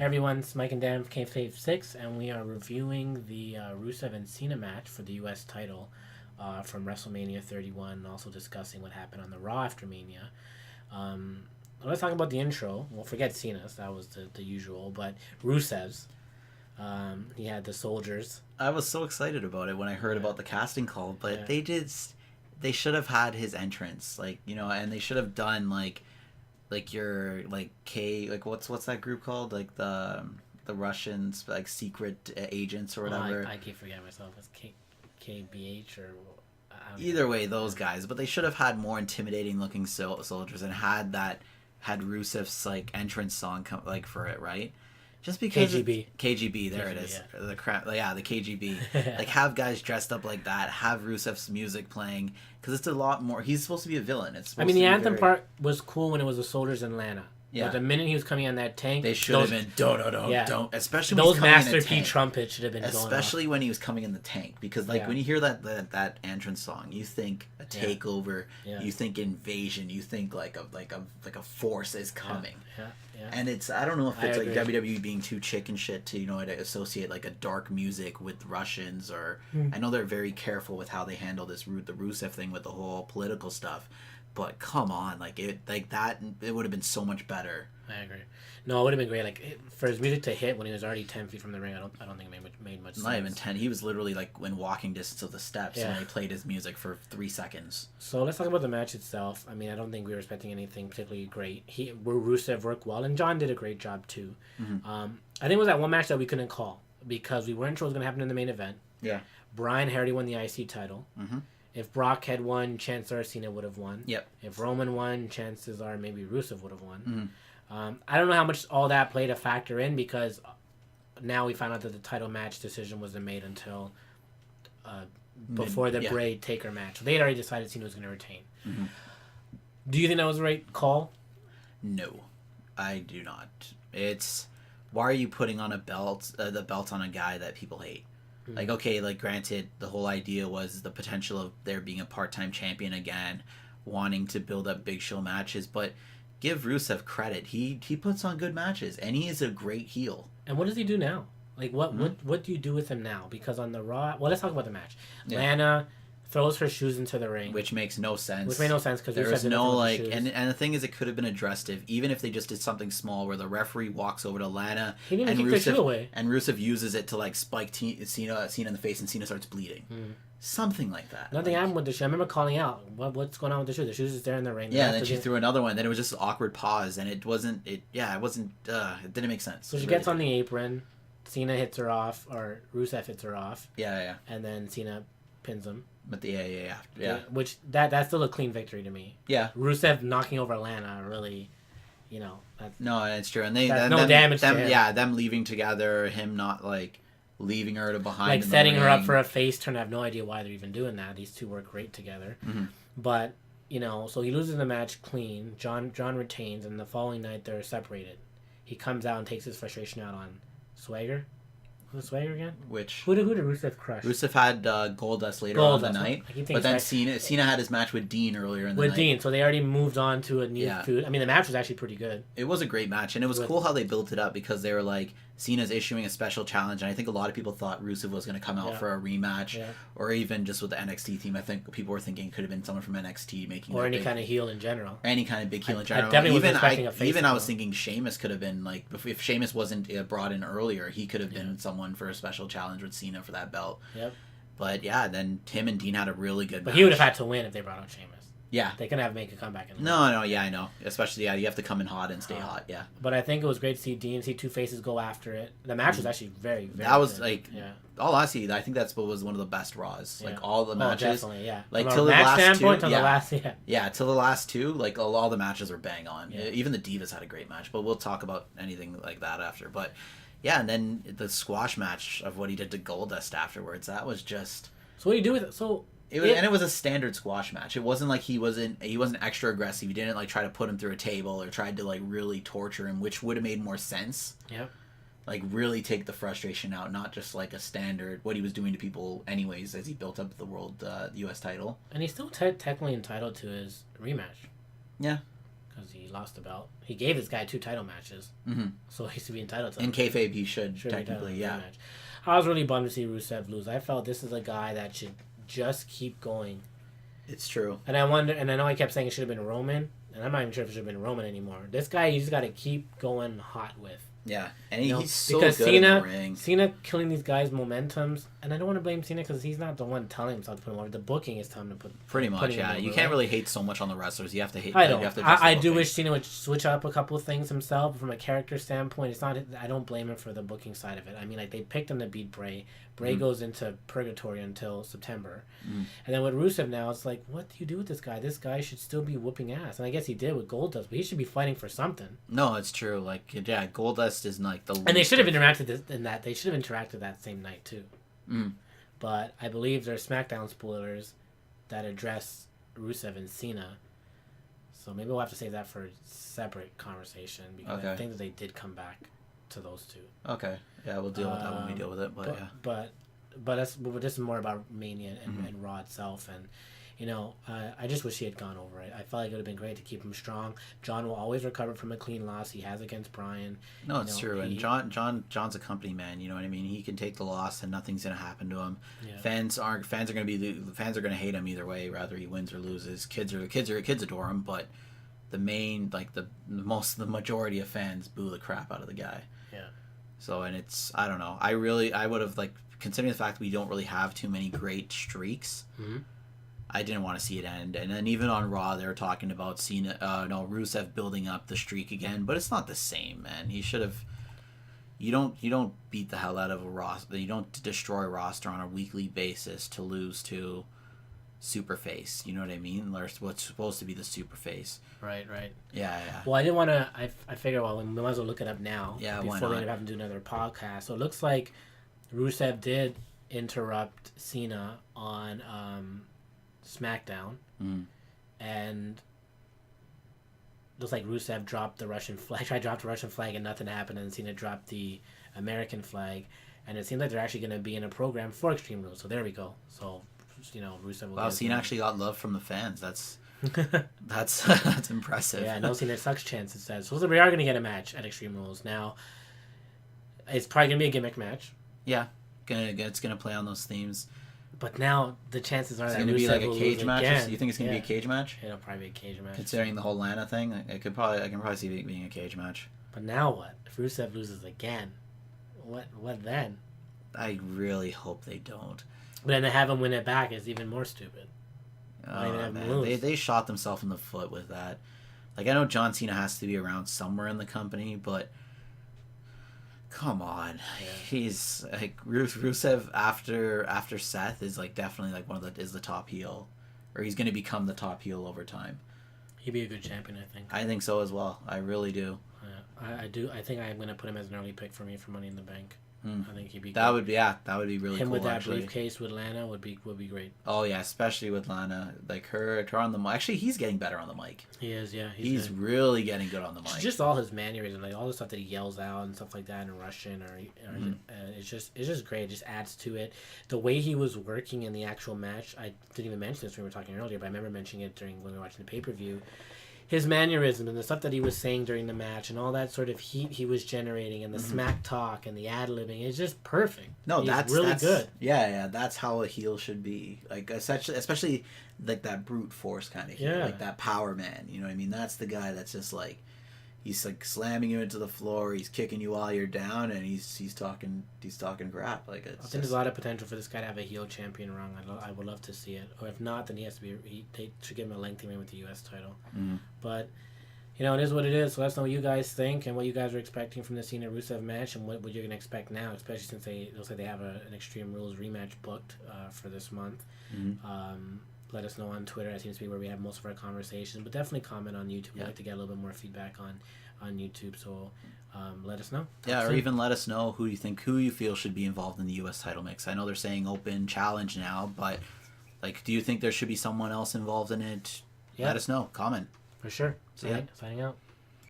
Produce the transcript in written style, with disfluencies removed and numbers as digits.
Hey everyone, it's Mike and Dan from Kayfabe 6, and we are reviewing the Rusev and Cena match for the U.S. title from WrestleMania 31, and also discussing what happened on the Raw after Mania. Let's talk about the intro. We'll forget Cena's, that was the usual, but Rusev's. He had the soldiers. I was so excited about it when I heard about the casting call, but they should have had his entrance, and they should have done your what's that group called, like the Russians, like secret agents or whatever. I keep forgetting myself. It's KBH or either way, those guys. But they should have had more intimidating looking soldiers and had Rusev's entrance song for it, right? Just because KGB, there KGB, it is. Yeah. The KGB. Have guys dressed up like that. Have Rusev's music playing, because it's a lot more. He's supposed to be a villain. The anthem part was cool when it was the soldiers in Atlanta. Yeah. But the minute he was coming on that tank, they should have been don't. Especially when those Master P trumpets should have been. Especially when he was coming in the tank, because when you hear that entrance song, you think a takeover, you think invasion, you think like a force is coming. Yeah. And I don't know if it's WWE being too chicken shit to to associate a dark music with Russians, or I know they're very careful with how they handle the Rusev thing with the whole political stuff. But come on, it would have been so much better. I agree. No, it would have been great. For his music to hit when he was already 10 feet from the ring, I don't think it made much sense. Not even 10. He was literally in walking distance of the steps when he played his music for 3 seconds. So let's talk about the match itself. I don't think we were expecting anything particularly great. Rusev worked well, and John did a great job too. Mm-hmm. I think it was that one match that we couldn't call because we weren't sure what was going to happen in the main event. Yeah. Bryan had already won the IC title. Mm-hmm. If Brock had won, chances are Cena would have won. Yep. If Roman won, chances are maybe Rusev would have won. Mm-hmm. I don't know how much all that played a factor in, because now we found out that the title match decision wasn't made until before the Bray Taker match. So they had already decided Cena was going to retain. Mm-hmm. Do you think that was the right call? No, I do not. Why are you putting on the belt on a guy that people hate? Granted, the whole idea was the potential of there being a part-time champion again, wanting to build up big show matches, but give Rusev credit. He puts on good matches, and he is a great heel. And what does he do now? What do you do with him now? Because on the Raw... Well, let's talk about the match. Yeah. Lana throws her shoes into the ring. Which makes no sense. Which made no sense, because there was no, and the thing is, it could have been addressed even if they just did something small where the referee walks over to Lana and Rusev uses it to, spike Cena in the face, and Cena starts bleeding. Mm. Something like that. Nothing happened with the shoe. I remember calling out, what's going on with the shoe? The shoe's just there in the ring. Yeah, and then she threw another one. Then it was just an awkward pause, and it didn't make sense. So she gets on the apron, Cena hits her off, or Rusev hits her off. Yeah. And then Cena pins him. But yeah. Which, that's still a clean victory to me. Yeah. Rusev knocking over Lana, really, No, it's true. And damage to him. Yeah, them leaving together, him not, leaving her to behind, setting her up for a face turn. I have no idea why they're even doing that. These two work great together. Mm-hmm. But so he loses the match clean. John retains, and the following night they're separated. He comes out and takes his frustration out on Swagger. Who's Swagger again? Who did Rusev crush? Rusev had Goldust later on in the night, but then Cena had his match with Dean earlier in the night. With Dean, so they already moved on to a new feud. The match was actually pretty good. It was a great match, and it was cool how they built it up, because they were Cena's issuing a special challenge, and I think a lot of people thought Rusev was going to come out for a rematch, or even just with the NXT team. I think people were thinking it could have been someone from NXT making, or any kind of heel in general. Any kind of big heel in general. I definitely was expecting a face. I was thinking Sheamus could have been if Sheamus wasn't brought in earlier, he could have been someone for a special challenge with Cena for that belt. Yep. But then Tim and Dean had a really good match. But he would have had to win if they brought out Sheamus. Yeah. They couldn't have make a comeback. No, yeah, I know. Especially, you have to come in hot and stay hot, yeah. But I think it was great to see Dean, see two faces go after it. The match was actually very, very That was, good. All honesty, I think that's what was one of the best Raws. All the matches. Definitely, yeah. Till the last two. Till the last two, all the matches were bang on. Yeah. Even the Divas had a great match, but we'll talk about anything like that after. But... yeah, and then the squash match of what he did to Goldust afterwards, that was just... So what do you do with it? It was a standard squash match. It wasn't he wasn't extra aggressive. He didn't try to put him through a table or tried to really torture him, which would have made more sense. Yep. Really take the frustration out, not just a standard, what he was doing to people anyways as he built up the U.S. title. And he's still technically entitled to his rematch. Yeah. because he lost the belt. He gave this guy 2 title matches, so he should be entitled to. In kayfabe, he should technically, yeah. I was really bummed to see Rusev lose. I felt this is a guy that should just keep going. It's true. And I wonder, and I know I kept saying it should have been Roman, and I'm not even sure if it should have been Roman anymore. This guy, you just got to keep going hot with. Yeah, and he's so good in the ring. Cena killing these guys' momentums, and I don't want to blame Cena because he's not the one telling himself to put him over. The booking is telling him to put. Pretty much, yeah. You can't really hate so much on the wrestlers. You have to hate. I don't. I do wish Cena would switch up a couple of things himself from a character standpoint. It's not. I don't blame him for the booking side of it. I mean, like they picked him to beat Bray. Bray goes into purgatory until September, and then with Rusev now, it's like, what do you do with this guy? This guy should still be whooping ass, and I guess he did with Goldust, but he should be fighting for something. No, it's true. Like, yeah, Goldust is like the. And they should have interacted in that. They should have interacted that same night too. But I believe there's SmackDown spoilers that address Rusev and Cena, so maybe we'll have to save that for a separate conversation because I think that they did come back to those two. Okay. Yeah, we'll deal with that when we deal with it. But this is more about Mania and Raw itself, and you know, I just wish he had gone over it. I felt like it would have been great to keep him strong. John will always recover from a clean loss. He has against Bryan. No, it's true. And John's a company man. You know what I mean? He can take the loss, and nothing's gonna happen to him. Yeah. Fans are gonna hate him either way, whether he wins or loses. Kids adore him, but the majority of fans boo the crap out of the guy. Yeah. So, and it's, I don't know. I would have, like, considering the fact we don't really have too many great streaks, I didn't want to see it end. And then even on Raw, they were talking about Rusev building up the streak again, but it's not the same, man. He should have, you don't beat the hell out of a roster, you don't destroy a roster on a weekly basis to lose to Superface, you know what I mean? What's supposed to be the Superface. Right. Yeah. Well, I didn't want to. I figured, well, we might as well look it up now. Yeah, before we end up having to do another podcast. So it looks like Rusev did interrupt Cena on SmackDown, and looks like Rusev dropped the Russian flag. Tried to drop the Russian flag, and nothing happened. And Cena dropped the American flag, and it seems like they're actually going to be in a program for Extreme Rules. So there we go. So, you know, Rusev will. Wow, Cena actually got love from the fans. That's impressive. Yeah, no Cena sucks chance, it says. So we are going to get a match at Extreme Rules. Now, it's probably going to be a gimmick match. Yeah, it's going to play on those themes. But now the chances are it's that going to be like a cage match. Again. You think it's going to be a cage match? It'll probably be a cage match. Considering the whole Lana thing, I can probably see it being a cage match. But now what? If Rusev loses again, what then? I really hope they don't. But then to have him win it back is even more stupid. They shot themselves in the foot with that. Like, I know John Cena has to be around somewhere in the company, but come on. Yeah. He's like Rusev after Seth is like definitely like is the top heel, or he's going to become the top heel over time. He'd be a good champion, I think. I think so as well. I really do. Yeah, I do. I think I'm going to put him as an early pick for me for Money in the Bank. I think he'd be. That would be really him cool. With that actually. Briefcase with Lana would be great. Oh yeah, especially with Lana, like her on the mic. Actually, he's getting better on the mic. He is, yeah. He's really getting good on the mic. Just all his mannerisms, like all the stuff that he yells out and stuff like that in Russian, it's just great. It just adds to it. The way he was working in the actual match, I didn't even mention this when we were talking earlier, but I remember mentioning it when we were watching the pay-per-view. His mannerism and the stuff that he was saying during the match and all that sort of heat he was generating and the smack talk and the ad-libbing is just perfect. No, that's really good. Yeah, that's how a heel should be. Like, especially like that brute force kind of heel, like that power man. You know what I mean? That's the guy that's just like, he's like slamming you into the floor, he's kicking you while you're down, and he's talking crap. Like, I think there's a lot of potential for this guy to have a heel champion run. I would love to see it. Or if not, then he has to be. They should give him a lengthy reign with the U.S. title. But you know, it is what it is. So let us know what you guys think and what you guys are expecting from the Cena Rusev match and what you're gonna expect now, especially since it looks like they have an Extreme Rules rematch booked for this month. Let us know on Twitter. That seems to be where we have most of our conversations. But definitely comment on YouTube. We'd like to get a little bit more feedback on YouTube. So let us know. Or even let us know who you feel should be involved in the U.S. title mix. I know they're saying open challenge now, but like, do you think there should be someone else involved in it? Let us know. Comment. For sure. Signing out.